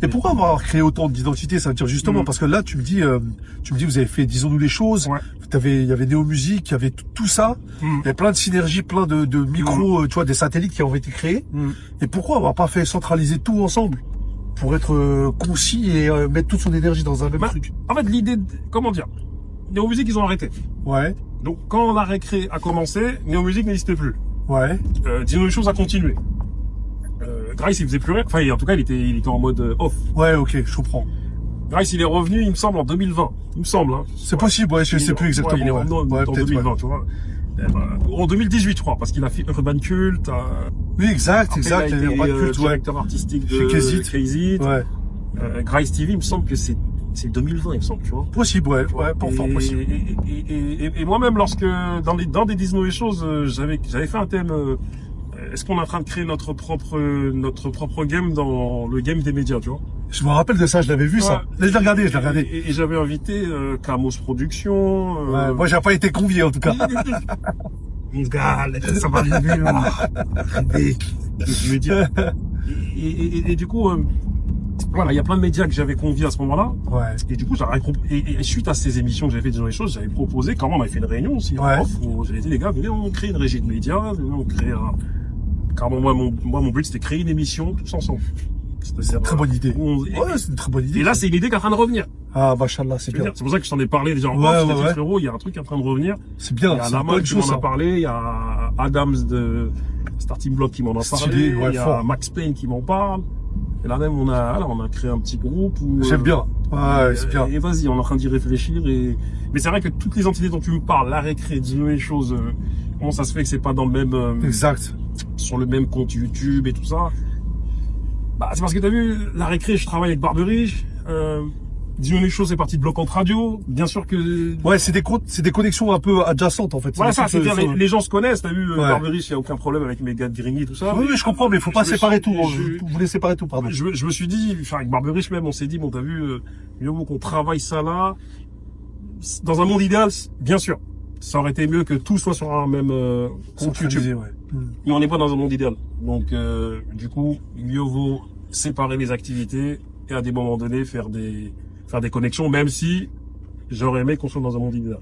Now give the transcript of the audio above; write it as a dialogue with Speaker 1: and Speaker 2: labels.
Speaker 1: Et pourquoi avoir créé autant d'identités? Ça veut dire justement, parce que là, tu me dis, vous avez fait, disons-nous les choses.
Speaker 2: Ouais.
Speaker 1: Il y avait Néo Musique, il y avait tout ça. Il y avait plein de synergies, plein de micros, tu vois, des satellites qui ont été créés. Et pourquoi avoir pas fait centraliser tout ensemble pour être concis et mettre toute son énergie dans un même truc?
Speaker 2: En fait, l'idée, comment dire, Néo Musique, ils ont arrêté.
Speaker 1: Ouais.
Speaker 2: Donc, quand la récré a commencé, Néo Musique n'existait plus.
Speaker 1: Ouais.
Speaker 2: Disons les choses, a continué. Grice, il faisait plus rien. Enfin, en tout cas, il était en mode off.
Speaker 1: Ouais, ok, je comprends.
Speaker 2: Grice, il est revenu, il me semble, en 2020. Il me semble, hein.
Speaker 1: C'est possible, ouais, je sais plus exactement.
Speaker 2: Ouais, il est revenu en 2020, tu vois. En 2018, je crois, parce qu'il a fait Urban Cult.
Speaker 1: Oui, exact. Il a été
Speaker 2: Urban Cult, directeur artistique de Crazy.
Speaker 1: Ouais.
Speaker 2: Grice TV, il me semble que c'est 2020, il me semble, tu vois.
Speaker 1: Possible, ouais, pour fort possible.
Speaker 2: Et moi-même, lorsque, dans des Disney et choses, j'avais fait un thème, est-ce qu'on est en train de créer notre propre game dans le game des médias, tu vois?
Speaker 1: Je me rappelle de ça, je l'avais vu, ça. Je l'ai regardé.
Speaker 2: Et j'avais invité, Camos Productions,
Speaker 1: ouais, moi, j'ai pas été convié, en tout cas.
Speaker 2: Mon gars, ça va arriver, je veux dire. Et du coup, voilà, il y a plein de médias que j'avais conviés à ce moment-là.
Speaker 1: Ouais.
Speaker 2: Et du coup, et suite à ces émissions que j'avais fait des choses, j'avais proposé, quand on avait fait une réunion aussi,
Speaker 1: ouais.
Speaker 2: Où j'avais dit, les gars, venez, on crée une régie de médias, venez, on crée car moi, mon but, c'était créer une émission tous ensemble.
Speaker 1: C'est une très bonne idée. Ouais, c'est une très bonne idée.
Speaker 2: Et là, c'est une idée qui est en train de revenir.
Speaker 1: Ah, machallah, c'est bien.
Speaker 2: C'est pour ça que je t'en ai parlé déjà en off. Frérot, il y a un truc qui est en train de revenir.
Speaker 1: C'est bien.
Speaker 2: Il y a Lamal qui m'en a parlé, il y a Adams de Starting Block qui m'en a parlé, il y a Max Payne qui m'en parle. Et là même, on a créé un petit groupe où...
Speaker 1: J'aime bien. Ouais, c'est bien.
Speaker 2: Et vas-y, on est en train d'y réfléchir mais c'est vrai que toutes les entités dont tu me parles, la récré, Dino et choses, comment ça se fait que c'est pas dans le même...
Speaker 1: exact.
Speaker 2: Sur le même compte YouTube et tout ça. Bah, c'est parce que t'as vu, la récré, je travaille avec Barbery, Disons les choses, c'est parti de Bloc Entre Radio. Bien sûr que...
Speaker 1: Ouais, c'est des connexions un peu adjacentes, en fait.
Speaker 2: Voilà, ça, c'est-à-dire, les gens se connaissent, t'as vu, Barbery, il y a aucun problème avec mes gars de Grigny, tout ça.
Speaker 1: Oui, je comprends, mais il faut pas séparer tout. Vous voulez séparer tout, pardon.
Speaker 2: Je me suis dit, enfin, avec Barbery, même, on s'est dit, bon, t'as vu, mieux vaut qu'on travaille ça là. Dans un monde idéal, bien sûr. Ça aurait été mieux que tout soit sur un même compte YouTube. Ouais. Mais on n'est pas dans un monde idéal. Donc, du coup, mieux vaut séparer les activités et à des moments donnés faire des connexions, même si j'aurais aimé qu'on soit dans un monde idéal.